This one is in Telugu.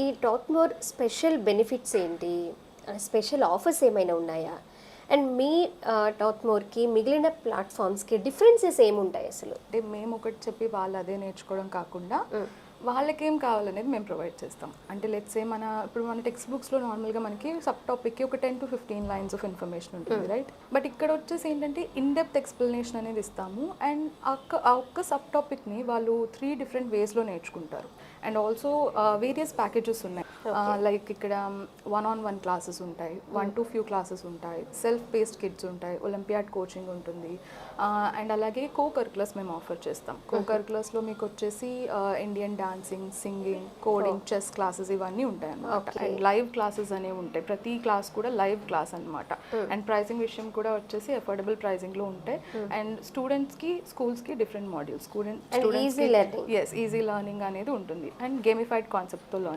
ఈ టాక్మోర్ స్పెషల్ బెనిఫిట్స్ ఏంటి? స్పెషల్ ఆఫర్స్ ఏమైనా ఉన్నాయా? అండ్ మీ టాక్మోర్‌కి మిగిలిన ప్లాట్‌ఫార్మ్స్‌కి డిఫరెన్సెస్ ఏముంటాయి అసలు? అంటే మేము ఒకటి చెప్పి వాళ్ళు అదే నేర్చుకోవడం కాకుండా హ్మ్. వాళ్ళకేం కావాలనేది మేము ప్రొవైడ్ చేస్తాం. అంటే లెట్స్ సే ఇప్పుడు మన టెక్స్ట్ బుక్స్‌లో నార్మల్‌గా మనకి సబ్ టాపిక్‌కి ఒక 10-15 లైన్స్ ఆఫ్ ఇన్ఫర్మేషన్ ఉంటుంది రైట్? బట్ ఇక్కడ వచ్చేసి ఏంటంటే ఇన్ డెప్త్ ఎక్స్‌ప్లనేషన్ అనేది ఇస్తాము. అండ్ ఆ ఒక్క సబ్ టాపిక్‌ని వాళ్ళు 3 డిఫరెంట్ వేస్‌లో నేర్చుకుంటారు. అండ్ ఆల్సో వేరియస్ ప్యాకేజెస్ ఉన్నాయి. లైక్ ఇక్కడ 1-on-1 క్లాసెస్ ఉంటాయి, 1 to few క్లాసెస్ ఉంటాయి, సెల్ఫ్ బేస్డ్ కిడ్స్ ఉంటాయి, ఒలింపియాడ్ కోచింగ్ ఉంటుంది. అండ్ అలాగే కో కరికులర్స్ మేము ఆఫర్ చేస్తాం. కో కరికులర్స్లో మీకు వచ్చేసి Indian dancing, singing, coding, chess classes ఇవన్నీ ఉంటాయి అన్నమాట. అండ్ లైవ్ క్లాసెస్ అనేవి ఉంటాయి. ప్రతి క్లాస్ కూడా లైవ్ క్లాస్ అనమాట. అండ్ ప్రైసింగ్ విషయం కూడా వచ్చేసి అఫోర్డబుల్ ప్రైసింగ్లో ఉంటాయి. అండ్ స్టూడెంట్స్కి స్కూల్స్కి different modules easy learning. Easy learning అనేది ఉంటుంది. అండ్ గేమిఫైడ్ కాన్సెప్ట్తో లెర్నింగ్